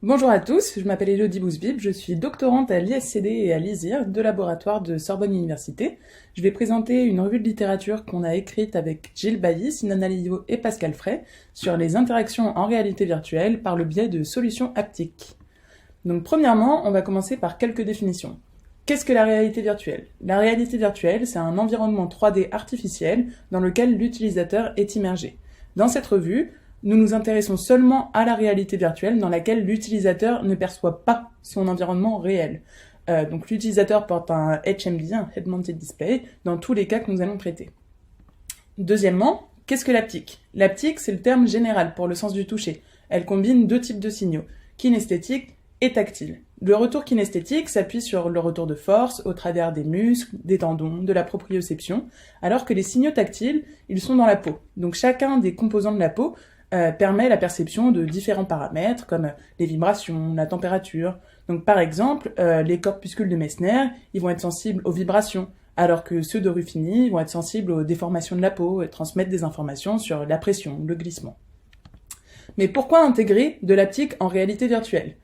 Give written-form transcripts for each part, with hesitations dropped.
Bonjour à tous, je m'appelle Elodie Bouzbib, je suis doctorante à l'ISCD et à l'ISIR, deux laboratoires de Sorbonne Université. Je vais présenter une revue de littérature qu'on a écrite avec Gilles Bailly, Sinan Aliyo et Pascal Fray sur les interactions en réalité virtuelle par le biais de solutions haptiques. Donc premièrement, on va commencer par quelques définitions. Qu'est-ce que la réalité virtuelle? La réalité virtuelle, c'est un environnement 3D artificiel dans lequel l'utilisateur est immergé. Dans cette revue, nous nous intéressons seulement à la réalité virtuelle dans laquelle l'utilisateur ne perçoit pas son environnement réel. Donc l'utilisateur porte un HMD, un Head Mounted Display, dans tous les cas que nous allons traiter. Deuxièmement, qu'est-ce que l'haptique? L'haptique, c'est le terme général pour le sens du toucher. Elle combine deux types de signaux, kinesthétique et tactile. Le retour kinesthétique s'appuie sur le retour de force au travers des muscles, des tendons, de la proprioception, alors que les signaux tactiles, ils sont dans la peau. Donc chacun des composants de la peau permet la perception de différents paramètres comme les vibrations, la température. Donc par exemple, les corpuscules de Messner, ils vont être sensibles aux vibrations, alors que ceux de Ruffini vont être sensibles aux déformations de la peau et transmettre des informations sur la pression, le glissement. Mais pourquoi intégrer de l'haptique en réalité virtuelle?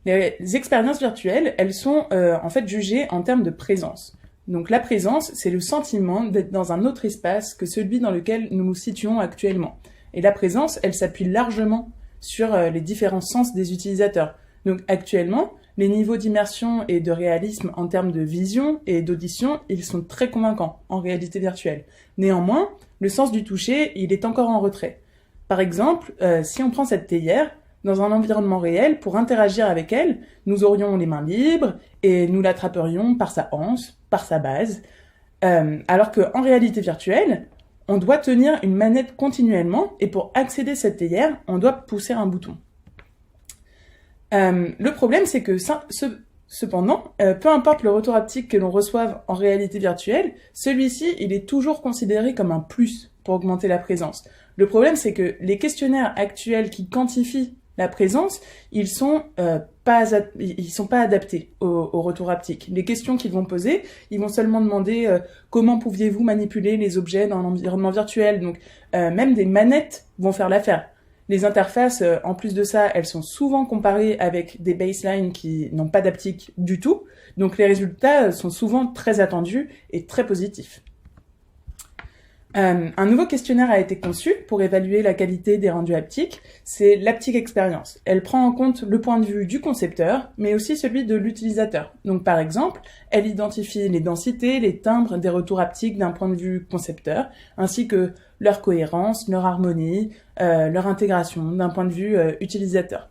Les expériences virtuelles, elles sont en fait jugées en termes de présence. Donc la présence, c'est le sentiment d'être dans un autre espace que celui dans lequel nous nous situons actuellement. Et la présence, elle s'appuie largement sur les différents sens des utilisateurs. Donc actuellement, les niveaux d'immersion et de réalisme en termes de vision et d'audition, ils sont très convaincants en réalité virtuelle. Néanmoins, le sens du toucher, il est encore en retrait. Par exemple, si on prend cette théière, dans un environnement réel, pour interagir avec elle, nous aurions les mains libres et nous l'attraperions par sa hanche, par sa base, alors qu'en réalité virtuelle, on doit tenir une manette continuellement et pour accéder à cette théière, on doit pousser un bouton. Le problème, c'est que cependant, peu importe le retour haptique que l'on reçoive en réalité virtuelle, celui-ci, il est toujours considéré comme un plus pour augmenter la présence. Le problème, c'est que les questionnaires actuels qui quantifient la présence, ils sont pas adaptés au retour haptique. Les questions qu'ils vont poser, ils vont seulement demander comment pouviez-vous manipuler les objets dans l'environnement virtuel. Donc même des manettes vont faire l'affaire. Les interfaces, en plus de ça, elles sont souvent comparées avec des baselines qui n'ont pas d'haptique du tout. Donc les résultats sont souvent très attendus et très positifs. Un nouveau questionnaire a été conçu pour évaluer la qualité des rendus haptiques, c'est l'Haptic Experience. Elle prend en compte le point de vue du concepteur, mais aussi celui de l'utilisateur. Donc par exemple, elle identifie les densités, les timbres des retours haptiques d'un point de vue concepteur, ainsi que leur cohérence, leur harmonie, leur intégration d'un point de vue utilisateur.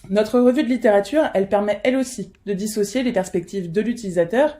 Notre revue de littérature, elle permet elle aussi de dissocier les perspectives de l'utilisateur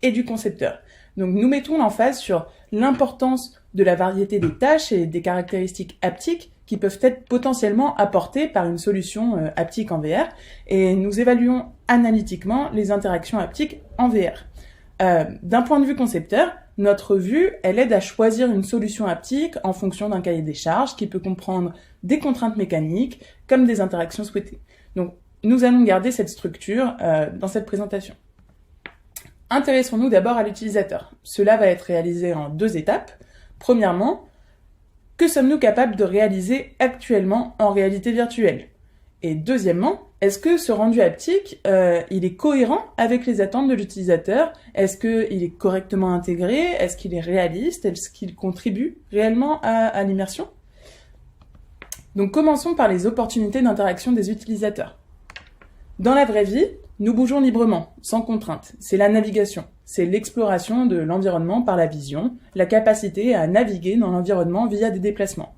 et du concepteur. Donc nous mettons l'emphase sur l'importance de la variété des tâches et des caractéristiques haptiques qui peuvent être potentiellement apportées par une solution haptique en VR et nous évaluons analytiquement les interactions haptiques en VR. D'un point de vue concepteur, notre vue, elle aide à choisir une solution haptique en fonction d'un cahier des charges qui peut comprendre des contraintes mécaniques comme des interactions souhaitées. Donc nous allons garder cette structure dans cette présentation. Intéressons-nous d'abord à l'utilisateur. Cela va être réalisé en deux étapes. Premièrement, que sommes-nous capables de réaliser actuellement en réalité virtuelle? Et deuxièmement, est-ce que ce rendu haptique, il est cohérent avec les attentes de l'utilisateur? Est-ce qu'il est correctement intégré? Est-ce qu'il est réaliste? Est-ce qu'il contribue réellement à l'immersion? Donc commençons par les opportunités d'interaction des utilisateurs. Dans la vraie vie, nous bougeons librement, sans contrainte. C'est la navigation. C'est l'exploration de l'environnement par la vision, la capacité à naviguer dans l'environnement via des déplacements.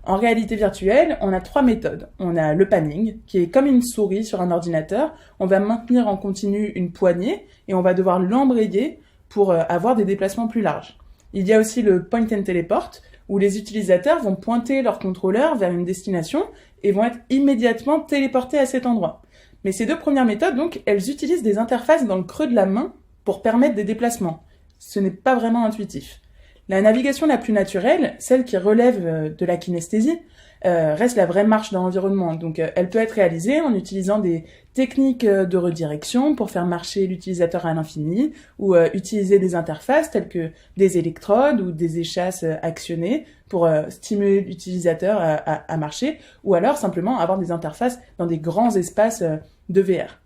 En réalité virtuelle, on a trois méthodes. On a le panning, qui est comme une souris sur un ordinateur. On va maintenir en continu une poignée et on va devoir l'embrayer pour avoir des déplacements plus larges. Il y a aussi le point and teleport, où les utilisateurs vont pointer leur contrôleur vers une destination et vont être immédiatement téléportés à cet endroit. Mais ces deux premières méthodes, donc, elles utilisent des interfaces dans le creux de la main pour permettre des déplacements. Ce n'est pas vraiment intuitif. La navigation la plus naturelle, celle qui relève de la kinesthésie, reste la vraie marche dans l'environnement. Donc elle peut être réalisée en utilisant des techniques de redirection pour faire marcher l'utilisateur à l'infini, ou utiliser des interfaces telles que des électrodes ou des échasses actionnées pour stimuler l'utilisateur à marcher, ou alors simplement avoir des interfaces dans des grands espaces de VR.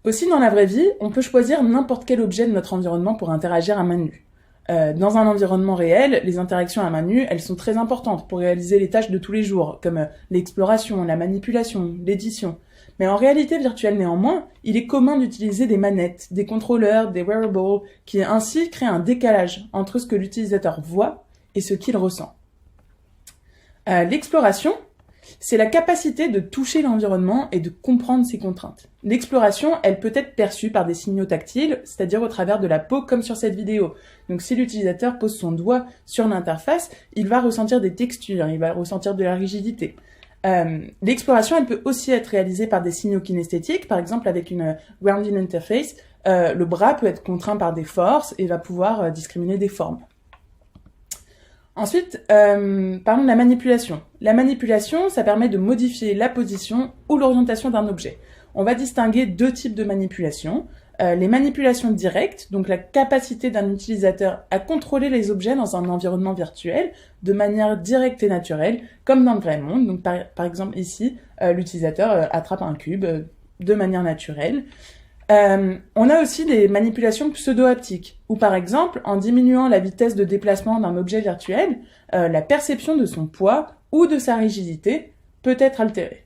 Aussi, dans la vraie vie, on peut choisir n'importe quel objet de notre environnement pour interagir à main nue. Dans un environnement réel, les interactions à main nue, elles sont très importantes pour réaliser les tâches de tous les jours, comme l'exploration, la manipulation, l'édition. Mais en réalité virtuelle néanmoins, il est commun d'utiliser des manettes, des contrôleurs, des wearables, qui ainsi créent un décalage entre ce que l'utilisateur voit et ce qu'il ressent. L'exploration, c'est la capacité de toucher l'environnement et de comprendre ses contraintes. L'exploration, elle peut être perçue par des signaux tactiles, c'est-à-dire au travers de la peau, comme sur cette vidéo. Donc si l'utilisateur pose son doigt sur l'interface, il va ressentir des textures, il va ressentir de la rigidité. L'exploration, elle peut aussi être réalisée par des signaux kinesthétiques, par exemple avec une grounding interface. Le bras peut être contraint par des forces et va pouvoir discriminer des formes. Ensuite, parlons de la manipulation. La manipulation, ça permet de modifier la position ou l'orientation d'un objet. On va distinguer deux types de manipulation. Les manipulations directes, donc la capacité d'un utilisateur à contrôler les objets dans un environnement virtuel de manière directe et naturelle, comme dans le vrai monde. Donc par exemple ici, l'utilisateur attrape un cube de manière naturelle. On a aussi des manipulations pseudo-haptiques, où par exemple, en diminuant la vitesse de déplacement d'un objet virtuel, la perception de son poids ou de sa rigidité peut être altérée.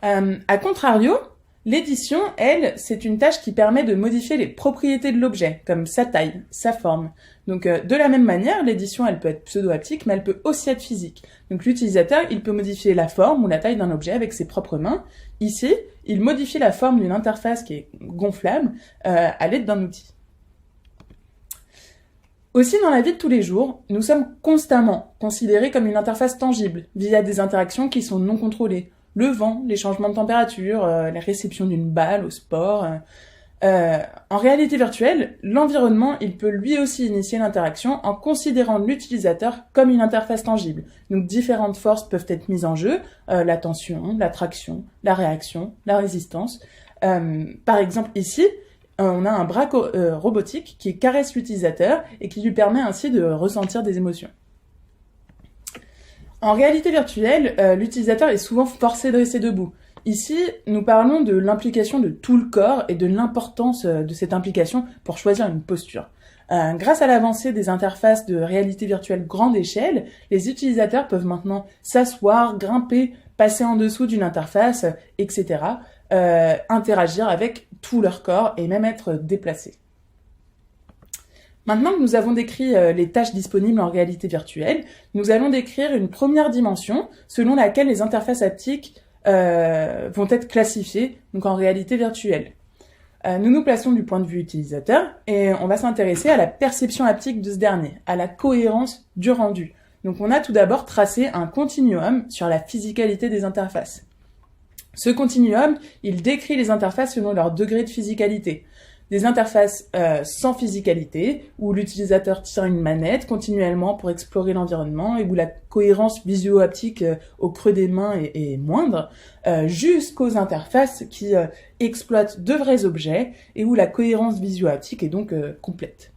A contrario, l'édition, elle, c'est une tâche qui permet de modifier les propriétés de l'objet, comme sa taille, sa forme. Donc de la même manière, l'édition, elle peut être pseudo-haptique, mais elle peut aussi être physique. Donc l'utilisateur, il peut modifier la forme ou la taille d'un objet avec ses propres mains. Ici, il modifie la forme d'une interface qui est gonflable à l'aide d'un outil. Aussi, dans la vie de tous les jours, nous sommes constamment considérés comme une interface tangible via des interactions qui sont non contrôlées. Le vent, les changements de température, la réception d'une balle au sport. En réalité virtuelle, l'environnement, il peut lui aussi initier l'interaction en considérant l'utilisateur comme une interface tangible. Donc différentes forces peuvent être mises en jeu, la tension, la traction, la réaction, la résistance. Par exemple ici, on a un bras robotique qui caresse l'utilisateur et qui lui permet ainsi de ressentir des émotions. En réalité virtuelle, l'utilisateur est souvent forcé de rester debout. Ici, nous parlons de l'implication de tout le corps et de l'importance de cette implication pour choisir une posture. Grâce à l'avancée des interfaces de réalité virtuelle grande échelle, les utilisateurs peuvent maintenant s'asseoir, grimper, passer en dessous d'une interface, etc., interagir avec tout leur corps et même être déplacés. Maintenant que nous avons décrit les tâches disponibles en réalité virtuelle, nous allons décrire une première dimension selon laquelle les interfaces haptiques vont être classifiées donc en réalité virtuelle. Nous nous plaçons du point de vue utilisateur et on va s'intéresser à la perception haptique de ce dernier, à la cohérence du rendu. Donc on a tout d'abord tracé un continuum sur la physicalité des interfaces. Ce continuum, il décrit les interfaces selon leur degré de physicalité. Des interfaces sans physicalité, où l'utilisateur tire une manette continuellement pour explorer l'environnement et où la cohérence visuo-haptique au creux des mains est moindre, jusqu'aux interfaces qui exploitent de vrais objets et où la cohérence visuo-haptique est donc complète.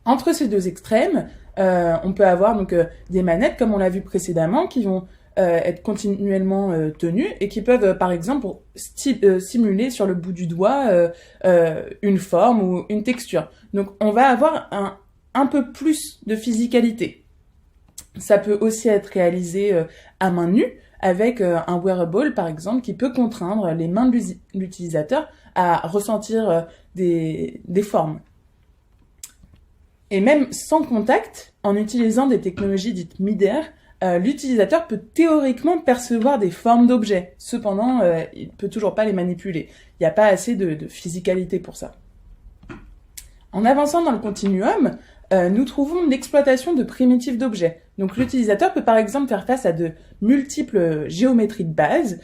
Entre ces deux extrêmes, on peut avoir donc des manettes, comme on l'a vu précédemment, qui vont être continuellement tenues et qui peuvent, par exemple, simuler sur le bout du doigt une forme ou une texture. Donc, on va avoir un peu plus de physicalité. Ça peut aussi être réalisé à main nue avec un wearable, par exemple, qui peut contraindre les mains de l'utilisateur à ressentir des formes. Et même sans contact, en utilisant des technologies dites mid-air, l'utilisateur peut théoriquement percevoir des formes d'objets. Cependant, il ne peut toujours pas les manipuler. Il n'y a pas assez de physicalité pour ça. En avançant dans le continuum, nous trouvons l'exploitation de primitives d'objets. Donc l'utilisateur peut par exemple faire face à de multiples géométries de base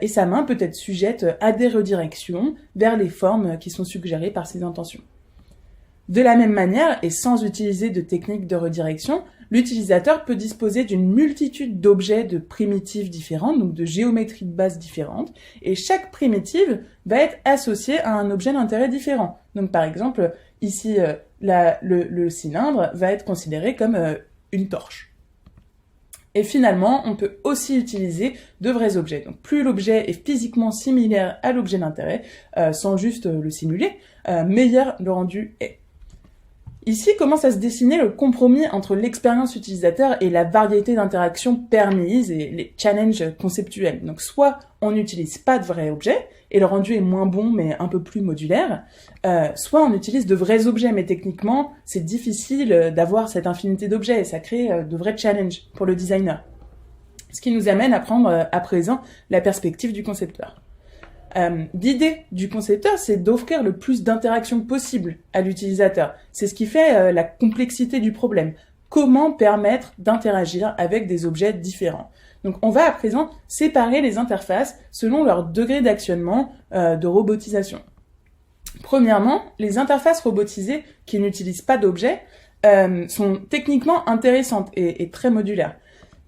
et sa main peut être sujette à des redirections vers les formes qui sont suggérées par ses intentions. De la même manière, et sans utiliser de technique de redirection, L'utilisateur peut disposer d'une multitude d'objets de primitives différentes, donc de géométries de base différentes, et chaque primitive va être associée à un objet d'intérêt différent. Donc par exemple, ici, le cylindre va être considéré comme une torche. Et finalement, on peut aussi utiliser de vrais objets. Donc plus l'objet est physiquement similaire à l'objet d'intérêt, sans juste le simuler, meilleur le rendu est. Ici commence à se dessiner le compromis entre l'expérience utilisateur et la variété d'interactions permises et les challenges conceptuels. Donc soit on n'utilise pas de vrais objets, et le rendu est moins bon mais un peu plus modulaire, soit on utilise de vrais objets, mais techniquement c'est difficile d'avoir cette infinité d'objets et ça crée de vrais challenges pour le designer. Ce qui nous amène à prendre à présent la perspective du concepteur. L'idée du concepteur, c'est d'offrir le plus d'interactions possible à l'utilisateur. C'est ce qui fait la complexité du problème. Comment permettre d'interagir avec des objets différents? Donc on va à présent séparer les interfaces selon leur degré d'actionnement de robotisation. Premièrement, les interfaces robotisées qui n'utilisent pas d'objets sont techniquement intéressantes et très modulaires.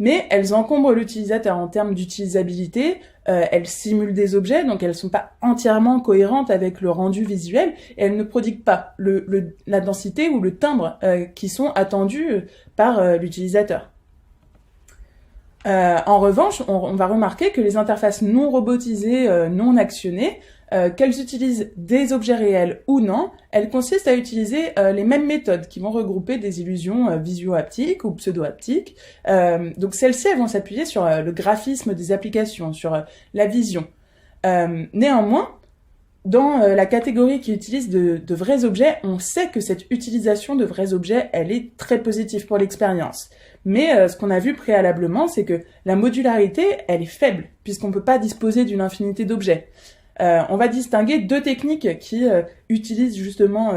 Mais elles encombrent l'utilisateur en termes d'utilisabilité, elles simulent des objets, donc elles ne sont pas entièrement cohérentes avec le rendu visuel, et elles ne prodiguent pas la densité ou le timbre qui sont attendus par l'utilisateur. En revanche, on va remarquer que les interfaces non robotisées, non actionnées, qu'elles utilisent des objets réels ou non, elles consistent à utiliser les mêmes méthodes qui vont regrouper des illusions visio-haptiques ou pseudo-haptiques. Donc celles-ci, elles vont s'appuyer sur le graphisme des applications, sur la vision. Néanmoins, dans la catégorie qui utilise de vrais objets, on sait que cette utilisation de vrais objets, elle est très positive pour l'expérience. Mais ce qu'on a vu préalablement, c'est que la modularité, elle est faible, puisqu'on ne peut pas disposer d'une infinité d'objets. On va distinguer deux techniques qui utilisent justement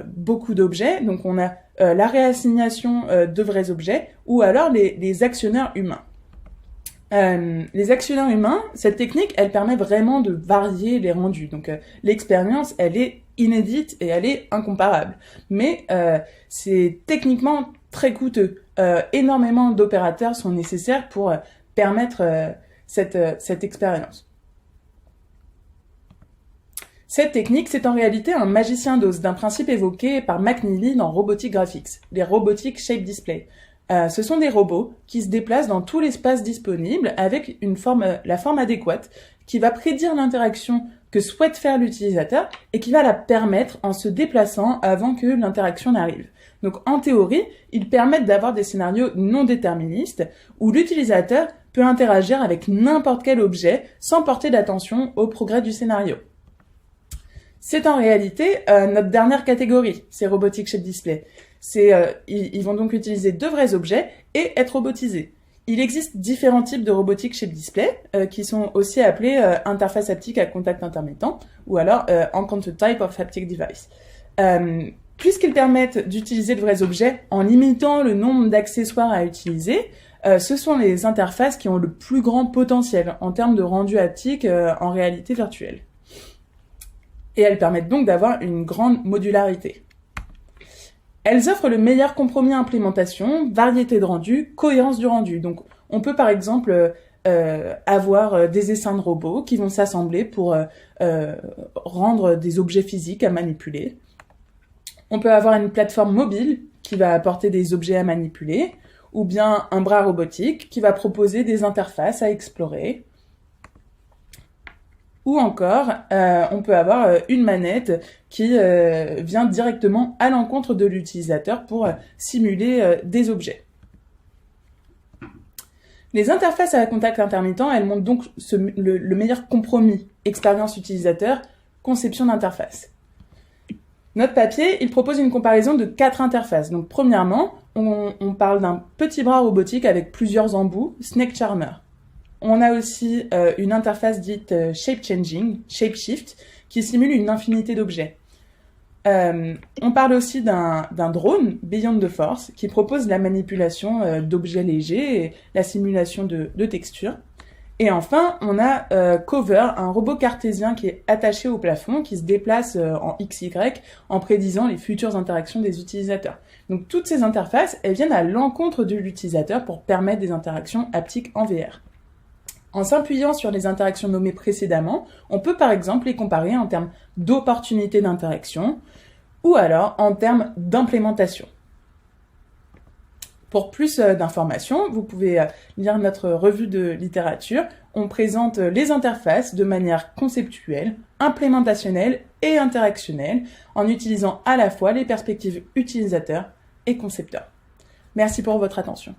beaucoup d'objets. Donc on a la réassignation de vrais objets ou alors les actionneurs humains. Les actionneurs humains, cette technique, elle permet vraiment de varier les rendus. Donc l'expérience, elle est inédite et elle est incomparable. Mais c'est techniquement très coûteux. Énormément d'opérateurs sont nécessaires pour permettre cette expérience. Cette technique, c'est en réalité un magicien d'Oz d'un principe évoqué par McNeely dans Robotic Graphics, les Robotic Shape Display. Ce sont des robots qui se déplacent dans tout l'espace disponible avec la forme adéquate qui va prédire l'interaction que souhaite faire l'utilisateur et qui va la permettre en se déplaçant avant que l'interaction n'arrive. Donc en théorie, ils permettent d'avoir des scénarios non déterministes où l'utilisateur peut interagir avec n'importe quel objet sans porter d'attention au progrès du scénario. C'est en réalité notre dernière catégorie, ces Robotic Shape Display. Ils vont donc utiliser de vrais objets et être robotisés. Il existe différents types de Robotic Shape Display qui sont aussi appelés interface haptique à contact intermittent ou alors Encounter Type of Haptic Device. Puisqu'ils permettent d'utiliser de vrais objets en limitant le nombre d'accessoires à utiliser, ce sont les interfaces qui ont le plus grand potentiel en termes de rendu haptique en réalité virtuelle. Et elles permettent donc d'avoir une grande modularité. Elles offrent le meilleur compromis à implémentation, variété de rendu, cohérence du rendu. Donc on peut par exemple avoir des essaims de robots qui vont s'assembler pour rendre des objets physiques à manipuler. On peut avoir une plateforme mobile qui va apporter des objets à manipuler, ou bien un bras robotique qui va proposer des interfaces à explorer. Ou encore, on peut avoir une manette qui vient directement à l'encontre de l'utilisateur pour simuler des objets. Les interfaces à contact intermittent, elles montrent donc le meilleur compromis expérience utilisateur, conception d'interface. Notre papier, il propose une comparaison de 4 interfaces. Donc premièrement, on parle d'un petit bras robotique avec plusieurs embouts, Snake Charmer. On a aussi une interface dite Shape Changing, Shape Shift, qui simule une infinité d'objets. On parle aussi d'un drone, Beyond the Force, qui propose la manipulation d'objets légers et la simulation de textures. Et enfin, on a Cover, un robot cartésien qui est attaché au plafond, qui se déplace en XY en prédisant les futures interactions des utilisateurs. Donc toutes ces interfaces, elles viennent à l'encontre de l'utilisateur pour permettre des interactions haptiques en VR. En s'appuyant sur les interactions nommées précédemment, on peut par exemple les comparer en termes d'opportunités d'interaction ou alors en termes d'implémentation. Pour plus d'informations, vous pouvez lire notre revue de littérature. On présente les interfaces de manière conceptuelle, implémentationnelle et interactionnelle en utilisant à la fois les perspectives utilisateurs et concepteurs. Merci pour votre attention.